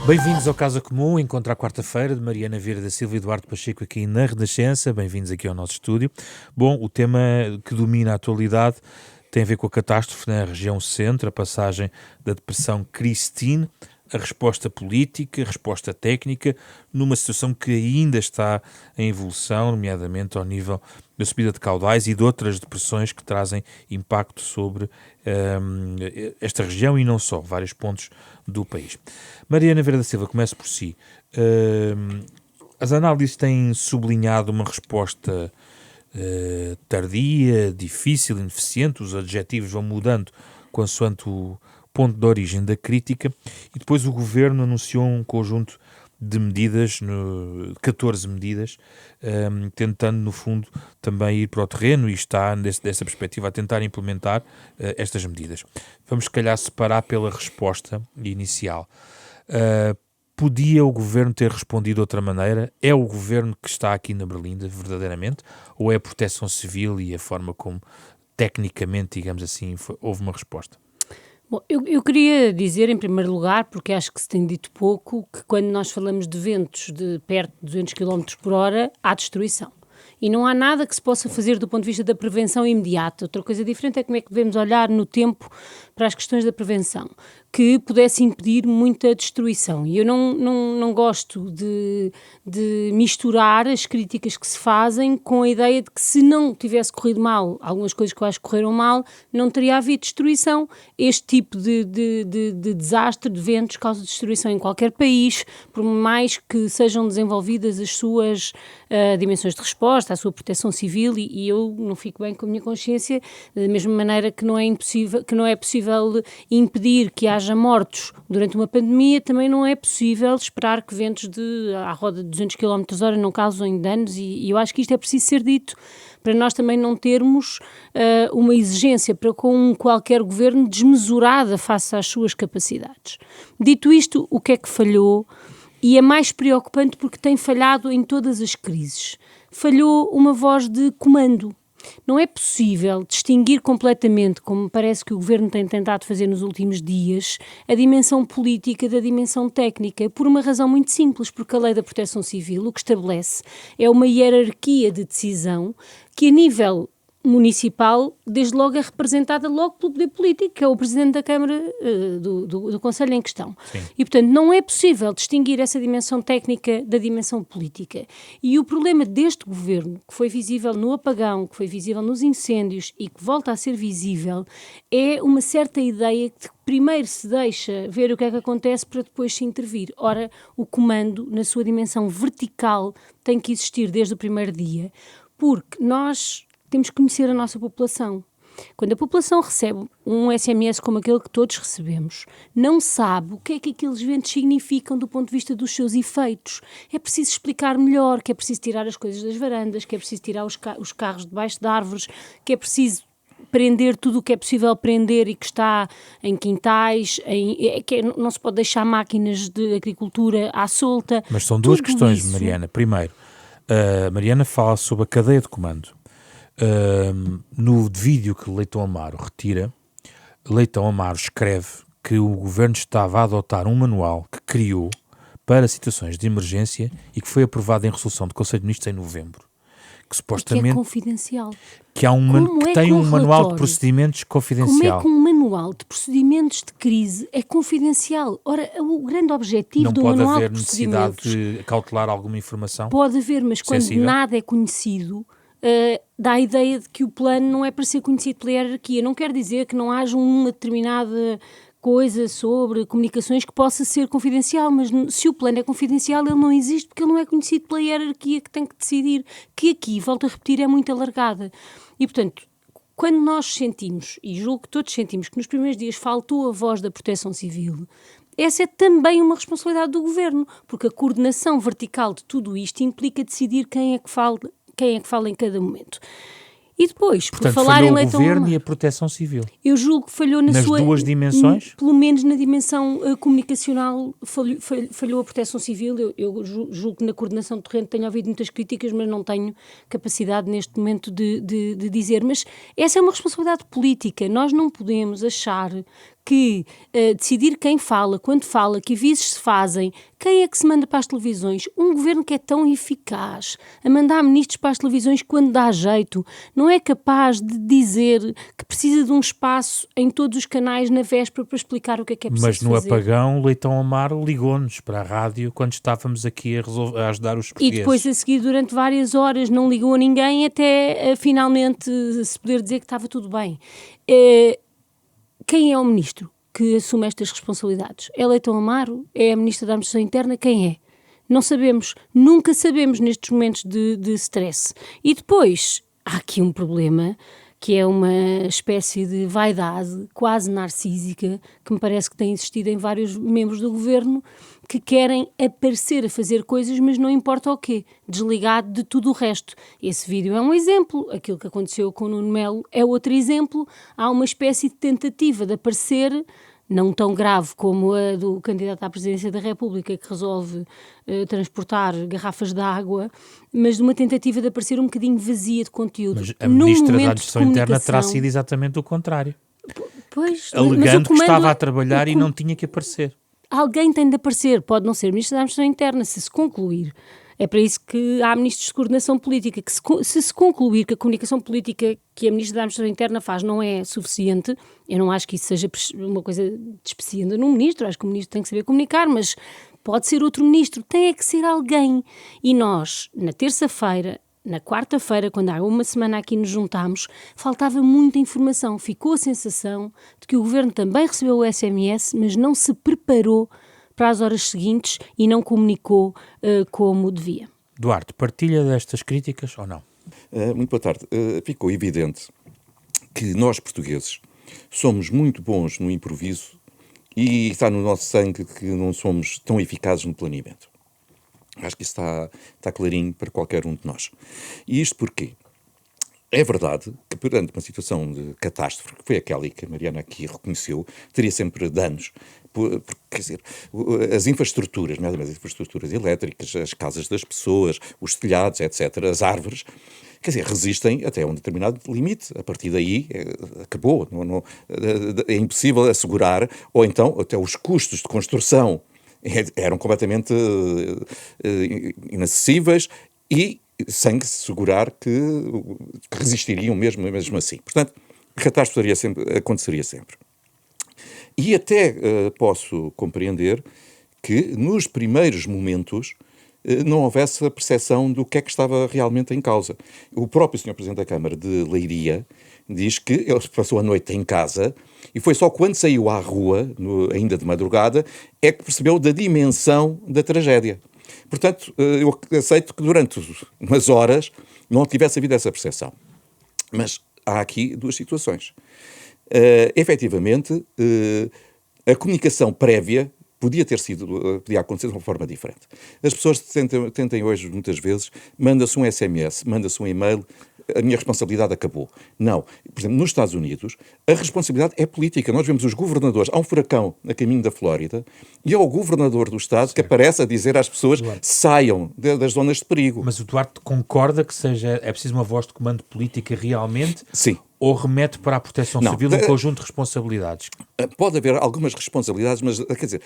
Bem-vindos ao Casa Comum, encontro à quarta-feira de Mariana Vieira da Silva e Eduardo Pacheco aqui na Renascença. Bem-vindos aqui ao nosso estúdio. Bom, o tema que domina a atualidade tem a ver com a catástrofe na região centro, a passagem da depressão Christine, a resposta política, a resposta técnica, numa situação que ainda está em evolução, nomeadamente ao nível da subida de caudais e de outras depressões que trazem impacto sobre esta região e não só, vários pontos do país. Mariana Vieira da Silva, começo por si. As análises têm sublinhado uma resposta tardia, difícil, ineficiente, os adjetivos vão mudando consoante o ponto de origem da crítica, e depois o Governo anunciou um conjunto de medidas, 14 medidas, tentando, no fundo, também ir para o terreno e está, dessa perspectiva, a tentar implementar estas medidas. Vamos, se calhar, separar pela resposta inicial. Podia o Governo ter respondido de outra maneira? É o Governo que está aqui na Berlinda, verdadeiramente? Ou é a Proteção Civil e a forma como, tecnicamente, digamos assim, houve uma resposta? Bom, eu queria dizer, em primeiro lugar, porque acho que se tem dito pouco, que quando nós falamos de ventos de perto de 200 km por hora, há destruição. E não há nada que se possa fazer do ponto de vista da prevenção imediata. Outra coisa diferente é como é que devemos olhar no tempo para as questões da prevenção, que pudesse impedir muita destruição. E eu não gosto de misturar as críticas que se fazem com a ideia de que, se não tivesse corrido mal, algumas coisas que eu acho que correram mal, não teria havido destruição. Este tipo de desastre, de eventos, causa destruição em qualquer país, por mais que sejam desenvolvidas as suas dimensões de resposta, a sua proteção civil, e eu não fico bem com a minha consciência, da mesma maneira que não é possível impedir que haja mortos durante uma pandemia, também não é possível esperar que ventos à roda de 200 km/h não causem danos, e eu acho que isto é preciso ser dito para nós também não termos uma exigência para com qualquer governo desmesurada face às suas capacidades. Dito isto, o que é que falhou? E é mais preocupante porque tem falhado em todas as crises. Falhou uma voz de comando. Não é possível distinguir completamente, como parece que o Governo tem tentado fazer nos últimos dias, a dimensão política da dimensão técnica, por uma razão muito simples, porque a Lei da Proteção Civil o que estabelece é uma hierarquia de decisão que, a nível municipal, desde logo é representada logo pelo poder político, que é o Presidente da Câmara do Conselho em questão. Sim. E, portanto, não é possível distinguir essa dimensão técnica da dimensão política. E o problema deste Governo, que foi visível no apagão, que foi visível nos incêndios e que volta a ser visível, é uma certa ideia de que primeiro se deixa ver o que é que acontece para depois se intervir. Ora, o comando, na sua dimensão vertical, tem que existir desde o primeiro dia, porque nós temos que conhecer a nossa população. Quando a população recebe um SMS como aquele que todos recebemos, não sabe o que é que aqueles ventos significam do ponto de vista dos seus efeitos. É preciso explicar melhor, que é preciso tirar as coisas das varandas, que é preciso tirar os carros debaixo de árvores, que é preciso prender tudo o que é possível prender e que está em quintais, não se pode deixar máquinas de agricultura à solta. Mas são duas questões, isso. Mariana. Primeiro, Mariana fala sobre a cadeia de comando. No vídeo que Leitão Amaro retira, Leitão Amaro escreve que o Governo estava a adotar um manual que criou para situações de emergência e que foi aprovado em resolução do Conselho de Ministros em novembro. Que supostamente... Que é confidencial. Que tem um manual de procedimentos confidencial. Como é que um manual de procedimentos de crise é confidencial? Ora, o grande objetivo do manual de procedimentos... Não pode haver necessidade de cautelar alguma informação? Pode haver, mas quando sensível? Nada é conhecido... dá a ideia de que o plano não é para ser conhecido pela hierarquia. Não quer dizer que não haja uma determinada coisa sobre comunicações que possa ser confidencial, mas se o plano é confidencial, ele não existe porque ele não é conhecido pela hierarquia que tem que decidir, que aqui, volto a repetir, é muito alargada. E, portanto, quando nós sentimos, e julgo que todos sentimos, que nos primeiros dias faltou a voz da Proteção Civil, essa é também uma responsabilidade do Governo, porque a coordenação vertical de tudo isto implica decidir quem é que fala em cada momento. E depois, portanto, por falar em Leitão Amaro... o Governo e a Proteção Civil. Eu julgo que falhou nas duas dimensões? Pelo menos na dimensão comunicacional falhou a Proteção Civil. Eu julgo que na coordenação de terreno tenho ouvido muitas críticas, mas não tenho capacidade neste momento de dizer. Mas essa é uma responsabilidade política. Nós não podemos achar que decidir quem fala, quando fala, que avisos se fazem, quem é que se manda para as televisões? Um governo que é tão eficaz a mandar ministros para as televisões quando dá jeito, não é capaz de dizer que precisa de um espaço em todos os canais na véspera para explicar o que é preciso Mas no fazer. apagão, Leitão Amaro ligou-nos para a rádio quando estávamos aqui a ajudar os portugueses. E depois a seguir, durante várias horas, não ligou a ninguém até finalmente se poder dizer que estava tudo bem. Quem é o ministro que assume estas responsabilidades? É Leitão Amaro? É a ministra da Administração Interna? Quem é? Não sabemos. Nunca sabemos nestes momentos de stress. E depois, há aqui um problema que é uma espécie de vaidade quase narcísica que me parece que tem existido em vários membros do governo que querem aparecer a fazer coisas, mas não importa o quê, desligado de tudo o resto. Esse vídeo é um exemplo, aquilo que aconteceu com o Nuno Melo é outro exemplo. Há uma espécie de tentativa de aparecer, não tão grave como a do candidato à presidência da República, que resolve transportar garrafas de água, mas de uma tentativa de aparecer um bocadinho vazia de conteúdo. Mas a ministra da Administração Interna terá sido exatamente o contrário. Pois, alegando que estava a trabalhar e não tinha que aparecer. Alguém tem de aparecer, pode não ser ministro da Administração Interna, se concluir. É para isso que há ministros de coordenação política, que se concluir que a comunicação política que a ministra da Administração Interna faz não é suficiente, eu não acho que isso seja uma coisa despeciando num ministro, acho que o ministro tem que saber comunicar, mas pode ser outro ministro, tem é que ser alguém. E nós, na terça-feira, na quarta-feira, quando há uma semana aqui nos juntámos, faltava muita informação. Ficou a sensação de que o governo também recebeu o SMS, mas não se preparou para as horas seguintes e não comunicou como devia. Duarte, partilha destas críticas ou não? Muito boa tarde. Ficou evidente que nós, portugueses, somos muito bons no improviso e está no nosso sangue que não somos tão eficazes no planeamento. Acho que isso está clarinho para qualquer um de nós. E isto porquê? É verdade que perante uma situação de catástrofe, que foi aquela que a Mariana aqui reconheceu, teria sempre danos. Porque, quer dizer, as infraestruturas, nomeadamente as infraestruturas elétricas, as casas das pessoas, os telhados, etc., as árvores, quer dizer, resistem até um determinado limite. A partir daí, acabou. É impossível assegurar, ou então até os custos de construção eram completamente inacessíveis e sem se segurar que resistiriam mesmo assim. Portanto, a catástrofe aconteceria sempre. E até posso compreender que nos primeiros momentos não houvesse a percepção do que é que estava realmente em causa. O próprio Sr. Presidente da Câmara de Leiria diz que ele passou a noite em casa e foi só quando saiu à rua, ainda de madrugada, é que percebeu da dimensão da tragédia. Portanto, eu aceito que durante umas horas não tivesse havido essa percepção. Mas há aqui duas situações. Efetivamente, a comunicação prévia podia acontecer de uma forma diferente. As pessoas tentem hoje, muitas vezes, manda-se um SMS, manda-se um e-mail, a minha responsabilidade acabou. Não. Por exemplo, nos Estados Unidos, a responsabilidade é política. Nós vemos os governadores, há um furacão a caminho da Flórida, e é o governador do Estado certo. Que aparece a dizer às pessoas saiam das zonas de perigo. Mas o Duarte concorda que é preciso uma voz de comando política realmente? Sim. Ou remete para a proteção civil um conjunto de responsabilidades? Pode haver algumas responsabilidades, mas, quer dizer,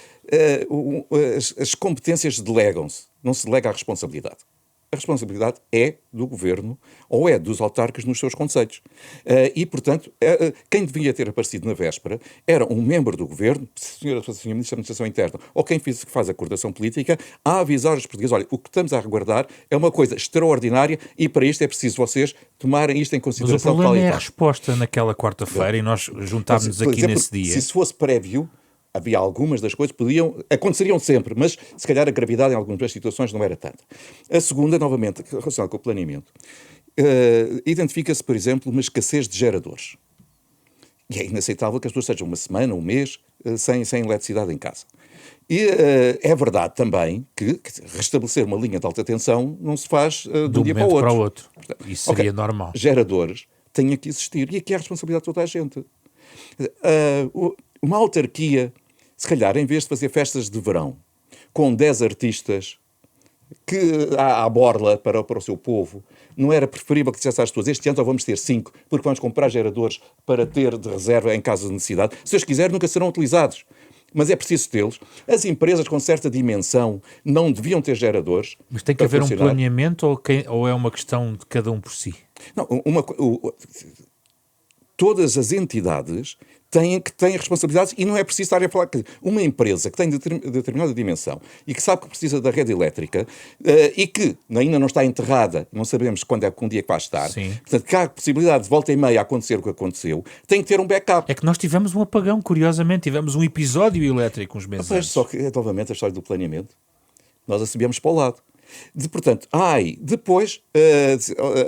as competências delegam-se, não se delega a responsabilidade. A responsabilidade é do governo ou é dos autarcas nos seus concelhos. E, portanto, quem devia ter aparecido na véspera era um membro do governo, Sra. Ministra da Administração Interna, ou quem faz a coordenação política, a avisar os portugueses, olha, o que estamos a aguardar é uma coisa extraordinária e para isto é preciso vocês tomarem isto em consideração. Mas o problema é a resposta naquela quarta-feira e nós juntámos-nos aqui nesse dia. Se fosse prévio, havia algumas das coisas que aconteceriam sempre, mas se calhar a gravidade em algumas situações não era tanta. A segunda, novamente, relacionada com o planeamento, identifica-se, por exemplo, uma escassez de geradores. E é inaceitável que as pessoas estejam uma semana, um mês, sem eletricidade em casa. E é verdade também que restabelecer uma linha de alta tensão não se faz de um dia para o outro. Portanto, isso seria normal. Geradores têm que existir. E aqui é a responsabilidade de toda a gente. Uma autarquia, se calhar, em vez de fazer festas de verão com 10 artistas que à borla para o seu povo, não era preferível que dissesse às pessoas: este ano só vamos ter 5, porque vamos comprar geradores para ter de reserva em caso de necessidade. Se eles quiserem, nunca serão utilizados. Mas é preciso tê-los. As empresas com certa dimensão não deviam ter geradores. Mas tem que haver um planeamento ou é uma questão de cada um por si? Não, todas as entidades têm responsabilidades e não é preciso estar a falar que uma empresa que tem determinada dimensão e que sabe que precisa da rede elétrica e que ainda não está enterrada, não sabemos quando é que um dia que vai estar, Sim. Portanto, que há a possibilidade de volta e meia acontecer o que aconteceu, tem que ter um backup. É que nós tivemos um apagão, curiosamente, tivemos um episódio elétrico uns meses antes. Só que é novamente a história do planeamento. Nós assumimos para o lado. Portanto, depois,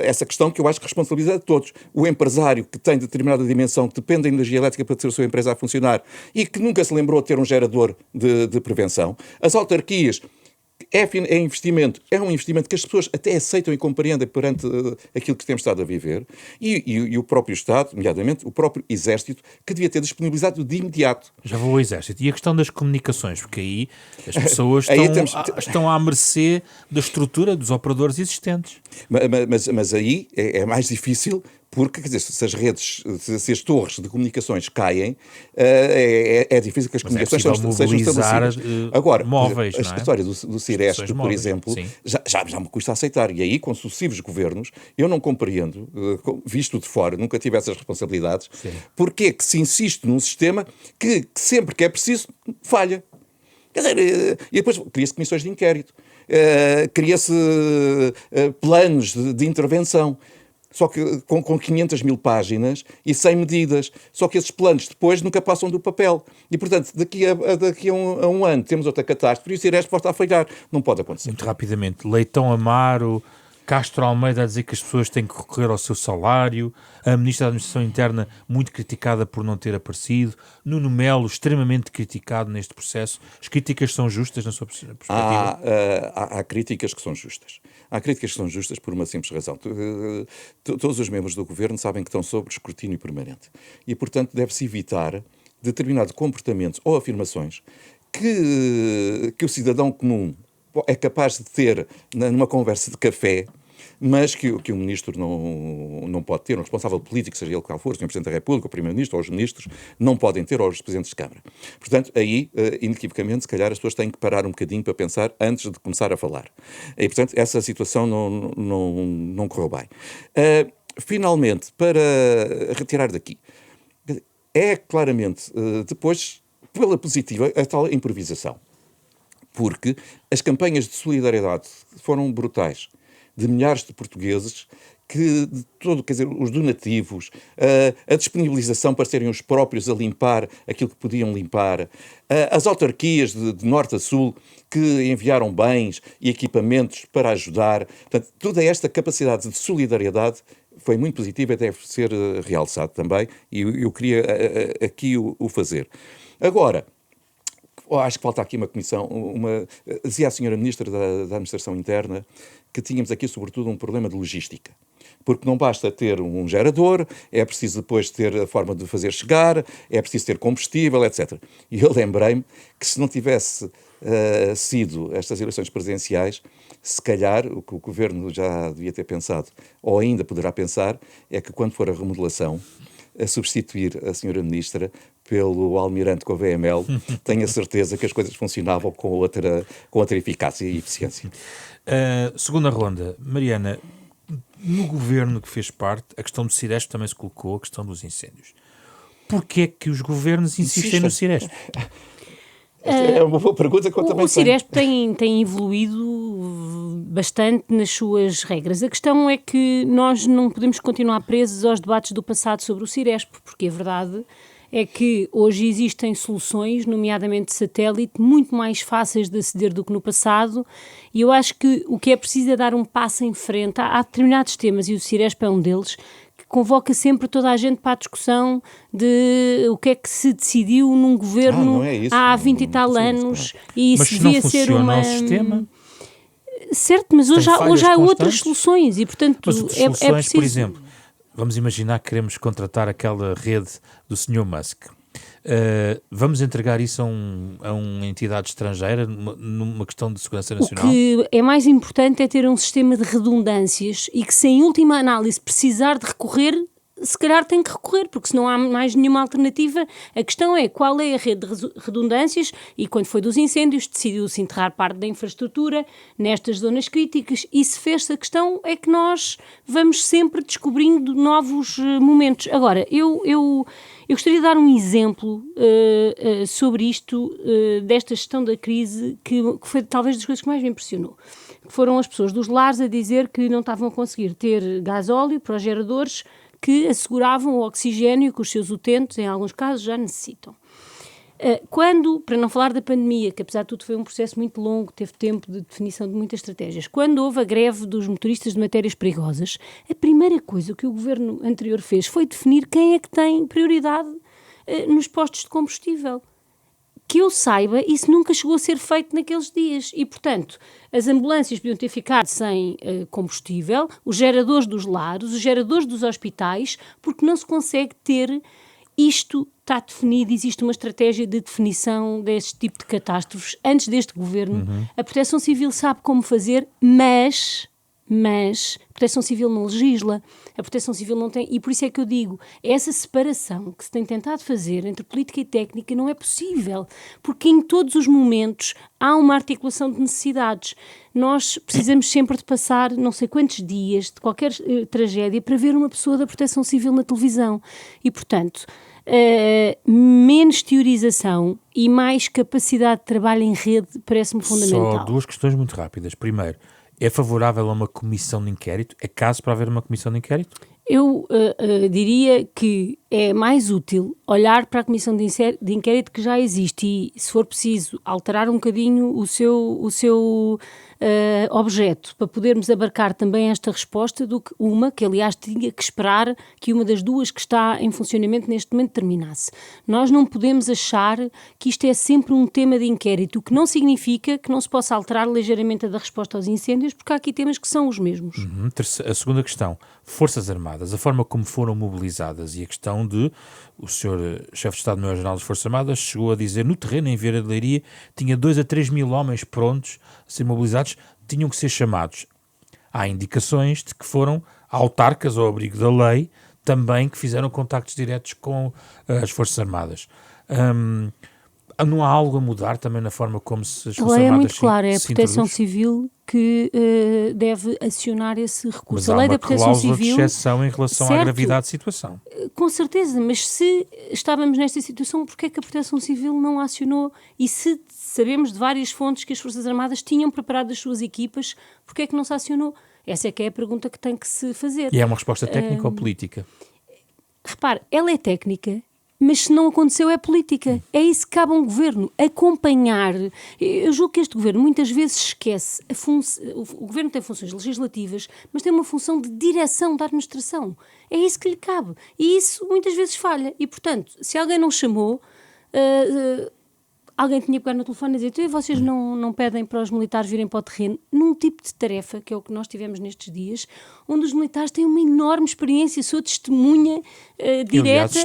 essa questão que eu acho que responsabiliza a todos. O empresário que tem determinada dimensão, que depende da energia elétrica para ter a sua empresa a funcionar e que nunca se lembrou de ter um gerador de prevenção. As autarquias, é investimento, é um investimento que as pessoas até aceitam e compreendem perante aquilo que temos estado a viver. E o próprio Estado, nomeadamente o próprio Exército, que devia ter disponibilizado de imediato. Já vou ao Exército. E a questão das comunicações, porque aí as pessoas estão à mercê da estrutura dos operadores existentes. Mas aí é mais difícil, porque, quer dizer, se as torres de comunicações caem, é difícil que as comunicações sejam estabelecidas. Agora, móveis, a história do Ciresp, por exemplo, já me custa aceitar. E aí, com sucessivos governos, eu não compreendo, visto de fora, nunca tive essas responsabilidades, porque é que se insiste num sistema que sempre que é preciso, falha. Quer dizer, e depois cria-se comissões de inquérito, cria-se planos de intervenção. Só que com 500 mil páginas e 100 medidas. Só que esses planos depois nunca passam do papel. E, portanto, daqui a um ano temos outra catástrofe e o Ciresp volta a falhar. Não pode acontecer. Muito rapidamente. Leitão Amaro, Castro Almeida a dizer que as pessoas têm que recorrer ao seu salário, a Ministra da Administração Interna muito criticada por não ter aparecido, Nuno Melo extremamente criticado neste processo. As críticas são justas na sua perspectiva? Há críticas que são justas. Há críticas que são justas por uma simples razão. Todos os membros do governo sabem que estão sob escrutínio permanente. E, portanto, deve-se evitar determinado comportamento ou afirmações que o cidadão comum é capaz de ter numa conversa de café, mas que o ministro não pode ter, um responsável político, seja ele qual for, o Sr. Presidente da República, o Primeiro-Ministro ou os ministros, não podem ter, ou os Presidentes de Câmara. Portanto, aí, inequivocamente, se calhar as pessoas têm que parar um bocadinho para pensar antes de começar a falar. E, portanto, essa situação não correu bem. Finalmente, para retirar daqui, é claramente, depois, pela positiva, a tal improvisação. Porque as campanhas de solidariedade foram brutais, de milhares de portugueses, quer dizer, os donativos, a disponibilização para serem os próprios a limpar aquilo que podiam limpar, as autarquias de norte a sul que enviaram bens e equipamentos para ajudar. Portanto, toda esta capacidade de solidariedade foi muito positiva e deve ser realçado também, e eu queria aqui o fazer. Agora, acho que falta aqui uma comissão, dizia a senhora Ministra da Administração Interna que tínhamos aqui sobretudo um problema de logística, porque não basta ter um gerador, é preciso depois ter a forma de fazer chegar, é preciso ter combustível, etc. E eu lembrei-me que se não tivesse sido estas eleições presidenciais, se calhar o que o Governo já devia ter pensado, ou ainda poderá pensar, é que quando for a remodelação, a substituir a senhora Ministra pelo almirante com a VML, tenho a certeza que as coisas funcionavam com outra eficácia e eficiência. Segunda ronda. Mariana, no governo que fez parte, a questão do Ciresp também se colocou, a questão dos incêndios. Porquê é que os governos insistem no Ciresp? É uma boa pergunta que eu também tenho. O Ciresp tem evoluído bastante nas suas regras. A questão é que nós não podemos continuar presos aos debates do passado sobre o Ciresp, porque a verdade é que hoje existem soluções, nomeadamente satélite, muito mais fáceis de aceder do que no passado, e eu acho que o que é preciso é dar um passo em frente. Há determinados temas, e o Ciresp é um deles, que convoca sempre toda a gente para a discussão de o que é que se decidiu num governo há 20 e tal anos, e mas se devia ser uma... o sistema? Certo, mas hoje há outras soluções, e portanto soluções, é preciso... Por exemplo, vamos imaginar que queremos contratar aquela rede do Sr. Musk. Vamos entregar isso a uma entidade estrangeira numa questão de segurança nacional? O que é mais importante é ter um sistema de redundâncias e que, se em última análise precisar de recorrer, se calhar tem que recorrer, porque se não há mais nenhuma alternativa. A questão é qual é a rede de redundâncias, e quando foi dos incêndios decidiu-se enterrar parte da infraestrutura nestas zonas críticas, e se fez-se a questão é que nós vamos sempre descobrindo novos momentos. Agora, eu gostaria de dar um exemplo sobre isto, desta gestão da crise, que foi talvez das coisas que mais me impressionou. Foram as pessoas dos lares a dizer que não estavam a conseguir ter gasóleo para os geradores que asseguravam o oxigénio que os seus utentes, em alguns casos, já necessitam. Quando, para não falar da pandemia, que apesar de tudo foi um processo muito longo, teve tempo de definição de muitas estratégias, quando houve a greve dos motoristas de matérias perigosas, a primeira coisa que o governo anterior fez foi definir quem é que tem prioridade nos postos de combustível. Que eu saiba, isso nunca chegou a ser feito naqueles dias e, portanto, as ambulâncias podiam ter ficado sem combustível, os geradores dos lares, os geradores dos hospitais, porque não se consegue ter isto. Está definido, existe uma estratégia de definição deste tipo de catástrofes. Antes deste governo, a Proteção Civil sabe como fazer, mas a Proteção Civil não legisla, a Proteção Civil não tem, e por isso é que eu digo, essa separação que se tem tentado fazer entre política e técnica não é possível, porque em todos os momentos há uma articulação de necessidades. Nós precisamos sempre de passar não sei quantos dias de qualquer tragédia para ver uma pessoa da Proteção Civil na televisão, e portanto, menos teorização e mais capacidade de trabalho em rede parece-me fundamental. Só duas questões muito rápidas. Primeiro, é favorável a uma comissão de inquérito? É caso para haver uma comissão de inquérito? Eu diria que é mais útil olhar para a comissão de inquérito que já existe e, se for preciso, alterar um bocadinho o seu objeto para podermos abarcar também esta resposta do que uma, que aliás tinha que esperar que uma das duas que está em funcionamento neste momento terminasse. Nós não podemos achar que isto é sempre um tema de inquérito, o que não significa que não se possa alterar ligeiramente a da resposta aos incêndios, porque há aqui temas que são os mesmos. A segunda questão, Forças Armadas, a forma como foram mobilizadas e a questão de o Sr. Chefe de Estado-Maior-General das Forças Armadas chegou a dizer no terreno, em Vieira de Leiria, tinha 2 a 3 mil homens prontos a ser mobilizados, tinham que ser chamados. Há indicações de que foram autarcas ao abrigo da lei também que fizeram contactos diretos com as Forças Armadas. Não há algo a mudar também na forma como as Forças Armadas se A lei é muito clara, é a Proteção introduz? Civil que deve acionar esse recurso. Mas A há lei uma da Proteção cláusula Civil, de exceção em relação à certo, gravidade da situação. com certeza, mas se estávamos nesta situação, porquê é que a Proteção Civil não a acionou? E se sabemos de várias fontes que as Forças Armadas tinham preparado as suas equipas, porquê é que não se acionou? Essa é que é a pergunta que tem que se fazer. E é uma resposta técnica ou política? Repare, ela é técnica, mas se não aconteceu é política. É isso que cabe a um governo, acompanhar. Eu julgo que este governo muitas vezes esquece, o governo tem funções legislativas, mas tem uma função de direção da administração. É isso que lhe cabe. E isso muitas vezes falha. E, portanto, se alguém não chamou, alguém tinha que pegar no telefone e dizer: vocês não pedem para os militares virem para o terreno, num tipo de tarefa, que é o que nós tivemos nestes dias, onde os militares têm uma enorme experiência, sou testemunha direta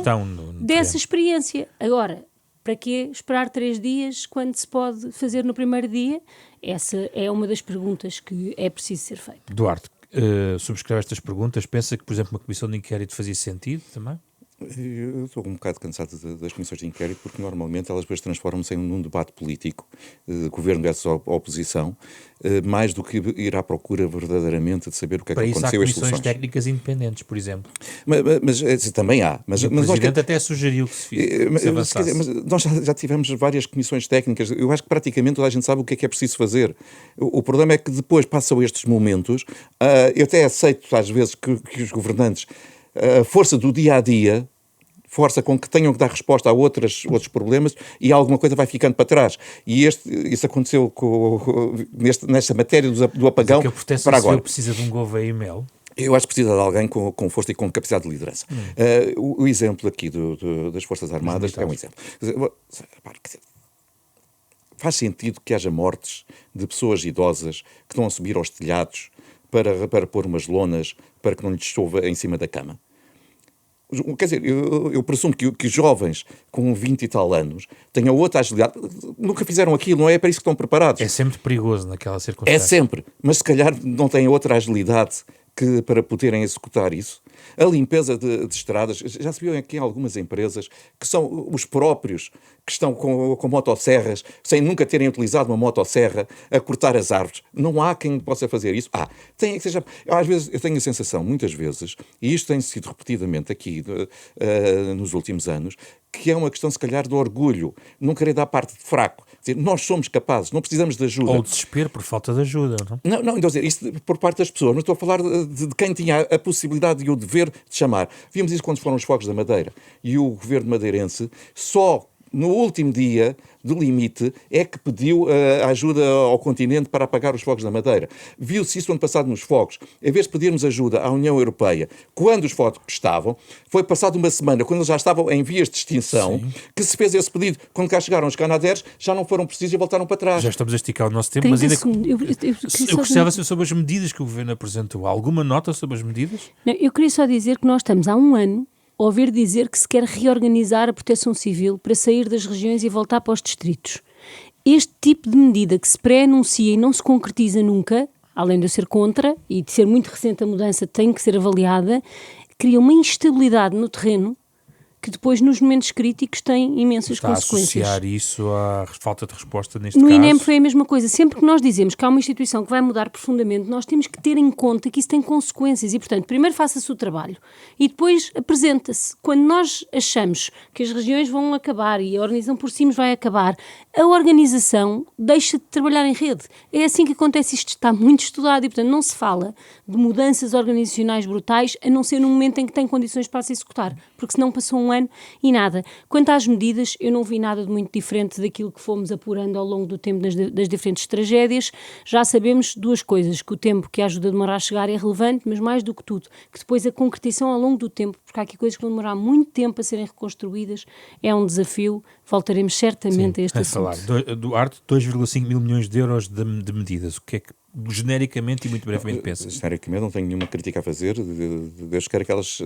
dessa experiência. Agora, para que esperar 3 dias quando se pode fazer no primeiro dia? Essa é uma das perguntas que é preciso ser feita. Duarte, subscreve estas perguntas, pensa que, por exemplo, uma comissão de inquérito fazia sentido também? Eu estou um bocado cansado das comissões de inquérito porque normalmente elas depois transformam-se num debate político, governo versus oposição, mais do que ir à procura verdadeiramente de saber o que é que aconteceu. Para isso há comissões técnicas independentes, por exemplo. Mas também há. Mas o Presidente até sugeriu que se avançasse. Mas nós já tivemos várias comissões técnicas. Eu acho que praticamente toda a gente sabe o que é preciso fazer. O problema é que depois passam estes momentos. Eu até aceito às vezes que os governantes, a força do dia-a-dia, força com que tenham que dar resposta a outros problemas e alguma coisa vai ficando para trás. E isso aconteceu nesta matéria do apagão. Mas a Proteção Civil precisa de um governo. Eu acho que precisa de alguém com força e com capacidade de liderança. O exemplo aqui das Forças Armadas é um exemplo. Faz sentido que haja mortes de pessoas idosas que estão a subir aos telhados para pôr umas lonas para que não lhes chova em cima da cama. quer dizer, eu presumo que os jovens com 20 e tal anos tenham outra agilidade, nunca fizeram aquilo, não é para isso que estão preparados. É sempre perigoso naquela É circunstância. sempre, mas se calhar não têm outra agilidade para poderem executar isso. A limpeza de estradas, já se viu aqui em algumas empresas que são os próprios que estão com motosserras, sem nunca terem utilizado uma motosserra, a cortar as árvores. Não há quem possa fazer isso. Tem que seja. Às vezes eu tenho a sensação, muitas vezes, e isto tem sido repetidamente aqui nos últimos anos, que é uma questão, se calhar, de orgulho, não querer dar parte de fraco. Quer dizer, nós somos capazes, não precisamos de ajuda. Ou desespero por falta de ajuda, não? Não, então, dizer, isso por parte das pessoas, mas estou a falar de quem tinha a possibilidade e o dever de chamar. Vimos isso quando foram os fogos da Madeira. E o governo madeirense, só no último dia do limite, é que pediu a ajuda ao continente para apagar os fogos da Madeira. Viu-se isso ano passado nos fogos. Em vez de pedirmos ajuda à União Europeia, quando os fogos estavam, foi passado uma semana, quando eles já estavam em vias de extinção, que se fez esse pedido. Quando cá chegaram os Canadairs, já não foram precisos e voltaram para trás. Já estamos a esticar o nosso tempo, mas ainda eu gostava sobre as medidas que o Governo apresentou. Há alguma nota sobre as medidas? Não, eu queria só dizer que nós estamos há um ano a ouvir dizer que se quer reorganizar a proteção civil para sair das regiões e voltar para os distritos. Este tipo de medida que se pré-anuncia e não se concretiza nunca, além de eu ser contra e de ser muito recente a mudança, tem que ser avaliada, cria uma instabilidade no terreno que depois, nos momentos críticos, tem imensas consequências. Está a associar isso à falta de resposta neste caso? No INEM foi a mesma coisa. Sempre que nós dizemos que há uma instituição que vai mudar profundamente, nós temos que ter em conta que isso tem consequências e, portanto, primeiro faça-se o trabalho e depois apresenta-se. Quando nós achamos que as regiões vão acabar e a organização por cima vai acabar, a organização deixa de trabalhar em rede. É assim que acontece. Isto está muito estudado e, portanto, não se fala de mudanças organizacionais brutais, a não ser no momento em que tem condições para se executar, porque senão passou um ano e nada. Quanto às medidas, eu não vi nada de muito diferente daquilo que fomos apurando ao longo do tempo das diferentes tragédias. Já sabemos duas coisas, que o tempo que a ajuda demora a chegar é relevante, mas mais do que tudo, que depois a concretização ao longo do tempo, porque há aqui coisas que vão demorar muito tempo a serem reconstruídas, é um desafio. Voltaremos certamente a este assunto. Duarte, 2,5 mil milhões de euros de medidas. O que é que genericamente e muito brevemente pensa? Genericamente não tenho nenhuma crítica a fazer, Deus queira que elas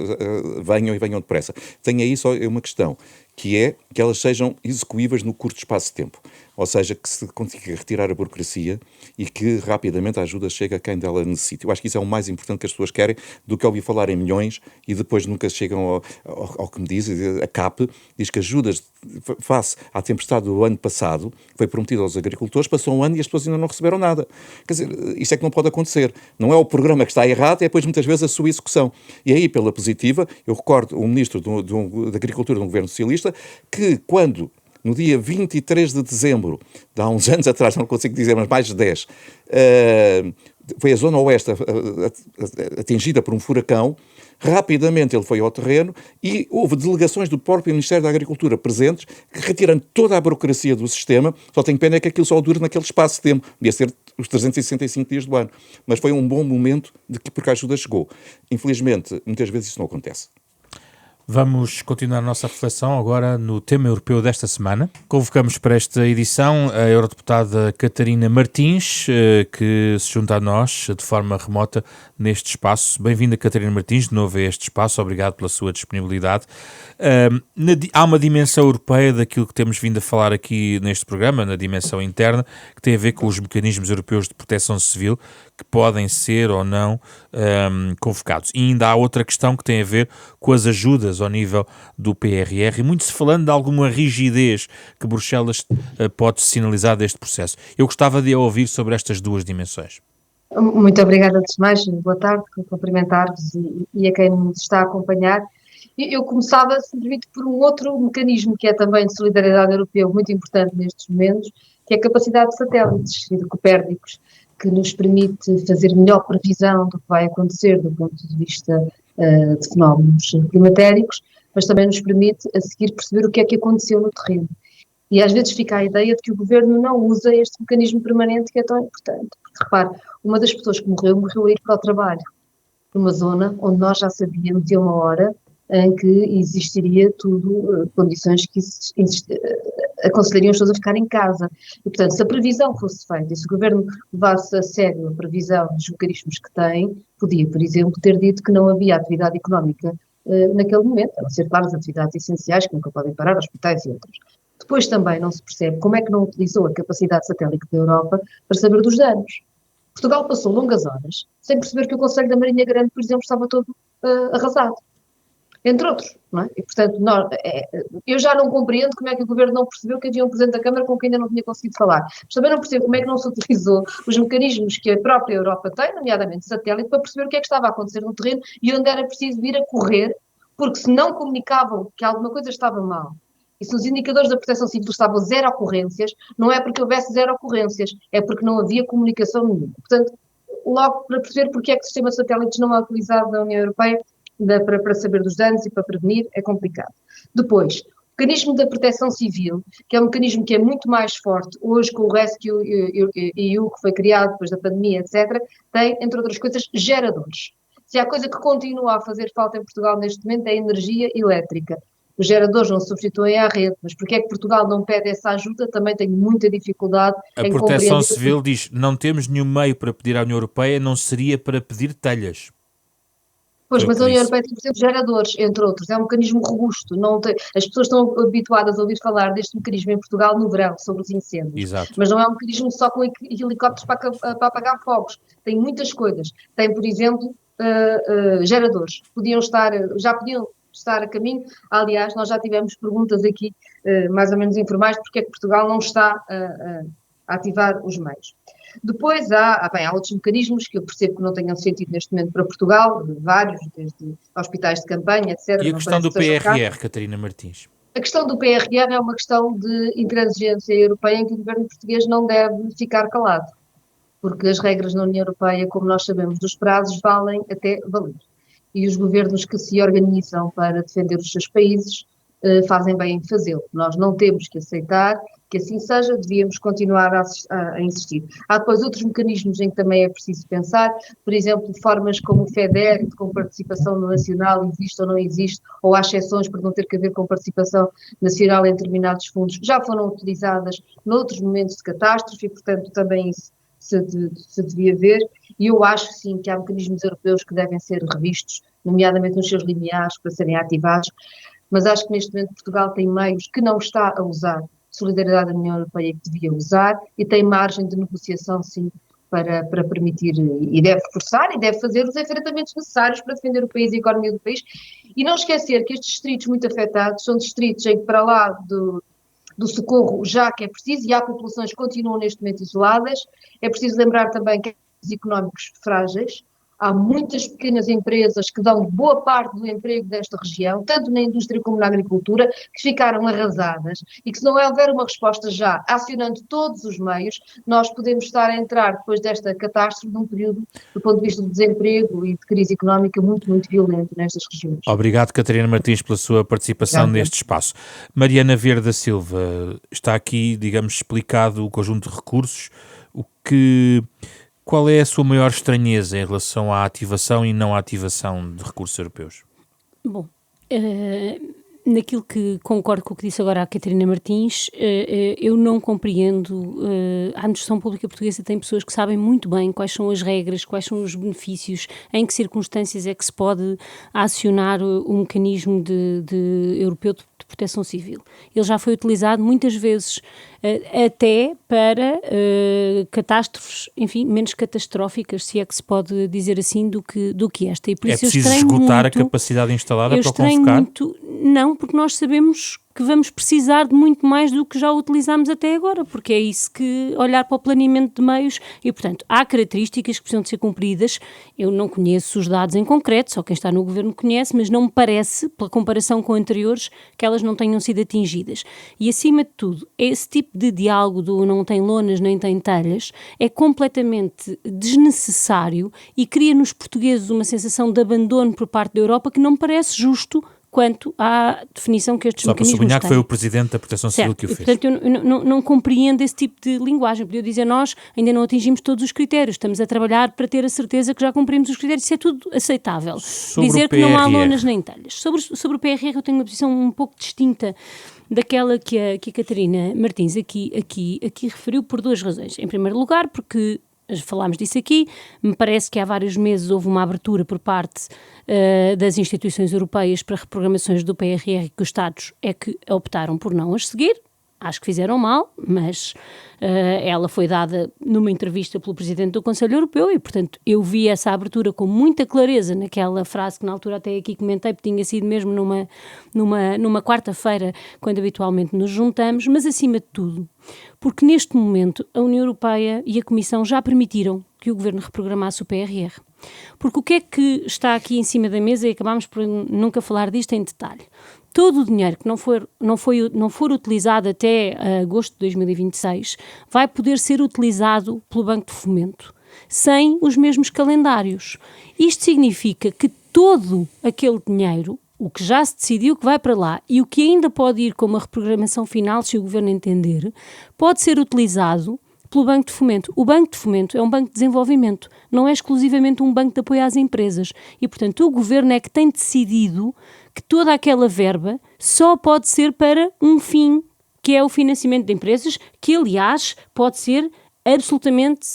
venham e venham depressa. Tenho aí só uma questão, que é que elas sejam execuíveis no curto espaço de tempo. Ou seja, que se consiga retirar a burocracia e que rapidamente a ajuda chegue a quem dela necessita. Eu acho que isso é o mais importante que as pessoas querem do que ouvir falar em milhões e depois nunca chegam ao que me diz. A CAP diz que ajudas face à tempestade do ano passado foi prometido aos agricultores, passou um ano e as pessoas ainda não receberam nada. Quer dizer, isto é que não pode acontecer. Não é o programa que está errado, é depois muitas vezes a sua execução. E aí, pela positiva, eu recordo um ministro da Agricultura de um governo socialista que, quando no dia 23 de dezembro, de há uns anos atrás, não consigo dizer, mas mais de 10, foi a zona oeste atingida por um furacão. Rapidamente ele foi ao terreno e houve delegações do próprio Ministério da Agricultura presentes, que retirando toda a burocracia do sistema. Só tenho pena é que aquilo só dure naquele espaço de tempo, devia ser os 365 dias do ano. Mas foi um bom momento porque a ajuda chegou. Infelizmente, muitas vezes isso não acontece. Vamos continuar a nossa reflexão agora no tema europeu desta semana. Convocamos para esta edição a eurodeputada Catarina Martins, que se junta a nós de forma remota neste espaço. Bem-vinda, Catarina Martins, de novo a este espaço. Obrigado pela sua disponibilidade. Há uma dimensão europeia daquilo que temos vindo a falar aqui neste programa, na dimensão interna, que tem a ver com os mecanismos europeus de proteção civil, que podem ser ou não convocados. E ainda há outra questão que tem a ver com as ajudas ao nível do PRR, e muito se falando de alguma rigidez que Bruxelas pode sinalizar deste processo. Eu gostava de ouvir sobre estas duas dimensões. Muito obrigada, antes de mais, boa tarde, cumprimentar-vos e a quem nos está a acompanhar. Eu começava, se me permite, por um outro mecanismo que é também de solidariedade europeu muito importante nestes momentos, que é a capacidade de satélites e de copérnicos, que nos permite fazer melhor previsão do que vai acontecer do ponto de vista de fenómenos climatéricos, mas também nos permite, a seguir, perceber o que é que aconteceu no terreno. E às vezes fica a ideia de que o governo não usa este mecanismo permanente que é tão importante. Porque, repare, uma das pessoas que morreu a ir para o trabalho, numa zona onde nós já sabíamos de uma hora em que existiria tudo, condições que aconselhariam as pessoas a ficar em casa. E, portanto, se a previsão fosse feita e se o governo levasse a sério a previsão dos mecanismos que tem, podia, por exemplo, ter dito que não havia atividade económica naquele momento, a não ser, claro, as atividades essenciais que nunca podem parar, hospitais e outras. Depois também não se percebe como é que não utilizou a capacidade satélite da Europa para saber dos danos. Portugal passou longas horas sem perceber que o Conselho da Marinha Grande, por exemplo, estava todo arrasado. Entre outros, não é? E, portanto, eu já não compreendo como é que o Governo não percebeu que havia um Presidente da Câmara com quem ainda não tinha conseguido falar. Mas também não percebo como é que não se utilizou os mecanismos que a própria Europa tem, nomeadamente satélite, para perceber o que é que estava a acontecer no terreno e onde era preciso vir a correr, porque se não comunicavam que alguma coisa estava mal, e se os indicadores da Proteção Civil estavam zero ocorrências, não é porque houvesse zero ocorrências, é porque não havia comunicação nenhuma. Portanto, logo para perceber porque é que o sistema de satélites não é utilizado na União Europeia, para saber dos danos e para prevenir, é complicado. Depois, o mecanismo da proteção civil, que é um mecanismo que é muito mais forte hoje com o Rescue EU, que foi criado depois da pandemia, etc., tem, entre outras coisas, geradores. Se há coisa que continua a fazer falta em Portugal neste momento é a energia elétrica. Os geradores não substituem à rede, mas porque é que Portugal não pede essa ajuda, também tenho muita dificuldade em compreender. A Proteção Civil diz, não temos nenhum meio para pedir à União Europeia, não seria para pedir telhas. Pois, mas a União Europeia tem, por exemplo, geradores, entre outros. É um mecanismo robusto. As pessoas estão habituadas a ouvir falar deste mecanismo em Portugal no verão, sobre os incêndios. Exato. Mas não é um mecanismo só com helicópteros para apagar fogos. Tem muitas coisas. Tem, por exemplo, geradores. Já podiam estar a caminho. Aliás, nós já tivemos perguntas aqui, mais ou menos informais, de porque é que Portugal não está a ativar os meios. Depois há outros mecanismos que eu percebo que não tenham sentido neste momento para Portugal, vários, desde hospitais de campanha, etc. E a questão do PRR, Catarina Martins? A questão do PRR é uma questão de intransigência europeia em que o governo português não deve ficar calado, porque as regras na União Europeia, como nós sabemos, dos prazos valem até valer. E os governos que se organizam para defender os seus países fazem bem em fazê-lo. Nós não temos que aceitar que assim seja, devíamos continuar a insistir. Há depois outros mecanismos em que também é preciso pensar, por exemplo, formas como o FEDER, com participação nacional, existe ou não existe, ou há exceções por não ter que haver com participação nacional em determinados fundos, já foram utilizadas noutros momentos de catástrofe e, portanto, também isso se devia ver, e eu acho sim que há mecanismos europeus que devem ser revistos, nomeadamente nos seus limiares para serem ativados, mas acho que neste momento Portugal tem meios que não está a usar, solidariedade da União Europeia que devia usar, e tem margem de negociação sim para permitir, e deve reforçar e deve fazer os enfrentamentos necessários para defender o país e a economia do país, e não esquecer que estes distritos muito afetados são distritos em que para lá do socorro já que é preciso, e há populações que continuam neste momento isoladas. É preciso lembrar também que há económicos frágeis, há muitas pequenas empresas que dão boa parte do emprego desta região, tanto na indústria como na agricultura, que ficaram arrasadas e que se não houver uma resposta já, acionando todos os meios, nós podemos estar a entrar depois desta catástrofe num período, do ponto de vista do desemprego e de crise económica, muito, muito violento nestas regiões. Obrigado, Catarina Martins, pela sua participação neste espaço. Mariana Vieira da Silva, está aqui, digamos, explicado o conjunto de recursos, qual é a sua maior estranheza em relação à ativação e não ativação de recursos europeus? Bom, naquilo que concordo com o que disse agora a Catarina Martins, eu não compreendo. A administração pública portuguesa tem pessoas que sabem muito bem quais são as regras, quais são os benefícios, em que circunstâncias é que se pode acionar o mecanismo europeu de proteção civil. Ele já foi utilizado muitas vezes até para catástrofes, enfim, menos catastróficas, se é que se pode dizer assim, do que esta. E por isso preciso esgotar a capacidade instalada para convocar? Não, porque nós sabemos que vamos precisar de muito mais do que já utilizámos até agora, porque é isso que olhar para o planeamento de meios e, portanto, há características que precisam de ser cumpridas. Eu não conheço os dados em concreto, só quem está no governo conhece, mas não me parece, pela comparação com anteriores, que elas não tenham sido atingidas. E, acima de tudo, esse tipo de diálogo do não tem lonas nem tem telhas é completamente desnecessário e cria nos portugueses uma sensação de abandono por parte da Europa que não me parece justo quanto à definição que estes mecanismos têm. Só para sublinhar que foi o Presidente da Proteção Civil que o fez. Portanto, eu não compreendo esse tipo de linguagem. Podia dizer, nós ainda não atingimos todos os critérios, estamos a trabalhar para ter a certeza que já cumprimos os critérios, isso é tudo aceitável. Dizer que não há lonas nem telhas. Sobre o PRR eu tenho uma posição um pouco distinta daquela que a Catarina Martins aqui referiu por duas razões. Em primeiro lugar, porque falámos disso aqui, me parece que há vários meses houve uma abertura por parte das instituições europeias para reprogramações do PRR que os Estados é que optaram por não as seguir. Acho que fizeram mal, mas ela foi dada numa entrevista pelo Presidente do Conselho Europeu e, portanto, eu vi essa abertura com muita clareza naquela frase que na altura até aqui comentei, porque tinha sido mesmo numa quarta-feira, quando habitualmente nos juntamos, mas acima de tudo, porque neste momento a União Europeia e a Comissão já permitiram que o Governo reprogramasse o PRR. Porque o que é que está aqui em cima da mesa, e acabámos por nunca falar disto em detalhe, todo o dinheiro que não for utilizado até agosto de 2026 vai poder ser utilizado pelo Banco de Fomento, sem os mesmos calendários. Isto significa que todo aquele dinheiro, o que já se decidiu que vai para lá e o que ainda pode ir com uma reprogramação final, se o Governo entender, pode ser utilizado pelo Banco de Fomento. O Banco de Fomento é um banco de desenvolvimento, não é exclusivamente um banco de apoio às empresas. E, portanto, o Governo é que tem decidido que toda aquela verba só pode ser para um fim, que é o financiamento de empresas, que, aliás, pode ser absolutamente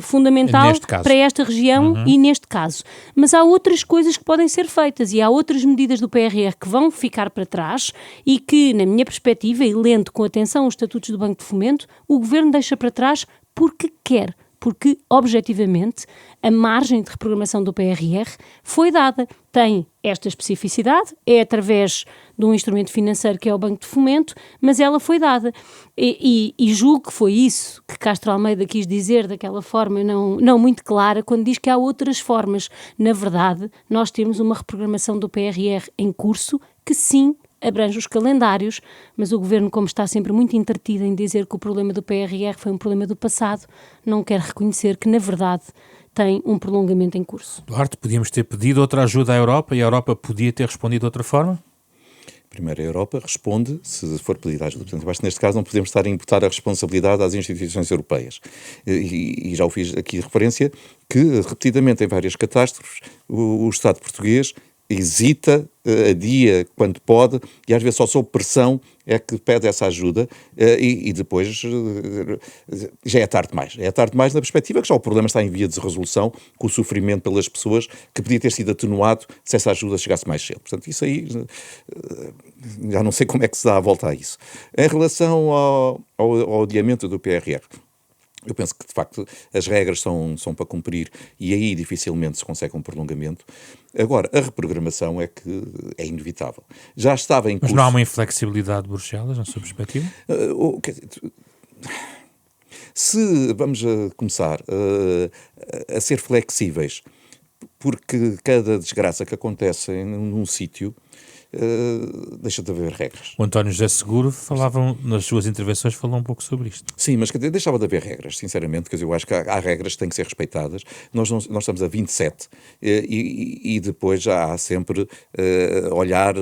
fundamental para esta região e neste caso. Mas há outras coisas que podem ser feitas e há outras medidas do PRR que vão ficar para trás e que, na minha perspectiva, e lendo com atenção os estatutos do Banco de Fomento, o Governo deixa para trás porque quer. Porque, objetivamente, a margem de reprogramação do PRR foi dada. Tem esta especificidade, é através de um instrumento financeiro que é o Banco de Fomento, mas ela foi dada. E julgo que foi isso que Castro Almeida quis dizer daquela forma não muito clara, quando diz que há outras formas. Na verdade, nós temos uma reprogramação do PRR em curso que sim, abrange os calendários, mas o Governo, como está sempre muito entretido em dizer que o problema do PRR foi um problema do passado, não quer reconhecer que, na verdade, tem um prolongamento em curso. Duarte, podíamos ter pedido outra ajuda à Europa e a Europa podia ter respondido de outra forma? Primeiro, a Europa responde se for pedida ajuda. Portanto, eu acho que neste caso não podemos estar a imputar a responsabilidade às instituições europeias. E já o fiz aqui referência que, repetidamente, em várias catástrofes, o Estado português hesita, adia quando pode e às vezes só sob pressão é que pede essa ajuda e depois já é tarde demais. É tarde demais na perspectiva que já o problema está em via de resolução com o sofrimento pelas pessoas que podia ter sido atenuado se essa ajuda chegasse mais cedo. Portanto, isso aí já não sei como é que se dá a volta a isso. Em relação ao adiamento do PRR, eu penso que, de facto, as regras são para cumprir e aí dificilmente se consegue um prolongamento. Agora, a reprogramação é que é inevitável. Já estava em curso... Mas não há uma inflexibilidade de Bruxelas, na sua perspectiva? Se vamos começar a ser flexíveis, porque cada desgraça que acontece num sítio deixa de haver regras. O António José Seguro nas suas intervenções, falou um pouco sobre isto. Sim, mas deixava de haver regras, sinceramente, porque eu acho que há regras que têm que ser respeitadas. Nós estamos a 27 e depois já há sempre olhar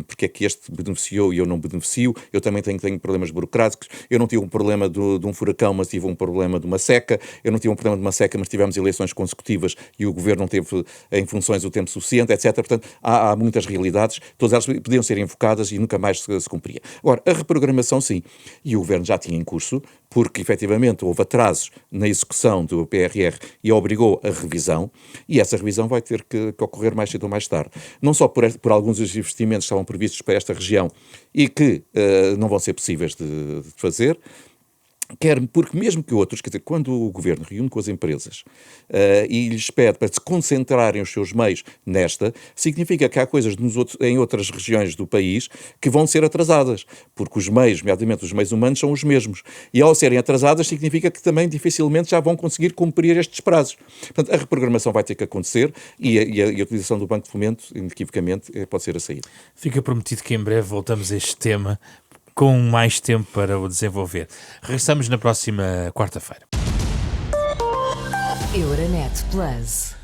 porque é que este beneficiou e eu não beneficio. Eu também tenho problemas burocráticos. Eu não tive um problema de um furacão, mas tive um problema de uma seca. Eu não tive um problema de uma seca, mas tivemos eleições consecutivas e o governo não teve em funções o tempo suficiente, etc. Portanto, há muitas realidades. Todas elas podiam ser invocadas e nunca mais se cumpria. Agora, a reprogramação sim, e o Governo já tinha em curso, porque efetivamente houve atrasos na execução do PRR e obrigou a revisão, e essa revisão vai ter que ocorrer mais cedo ou mais tarde. Não só por alguns dos investimentos que estavam previstos para esta região e que não vão ser possíveis de fazer, quer porque mesmo que outros, quer dizer, quando o Governo reúne com as empresas e lhes pede para se concentrarem os seus meios nesta, significa que há coisas em outras regiões do país que vão ser atrasadas, porque os meios, nomeadamente os meios humanos, são os mesmos. E ao serem atrasadas, significa que também dificilmente já vão conseguir cumprir estes prazos. Portanto, a reprogramação vai ter que acontecer e a utilização do Banco de Fomento, inequivocamente, pode ser a saída. Fica prometido que em breve voltamos a este tema com mais tempo para o desenvolver. Regressamos na próxima quarta-feira. Euronet Plus.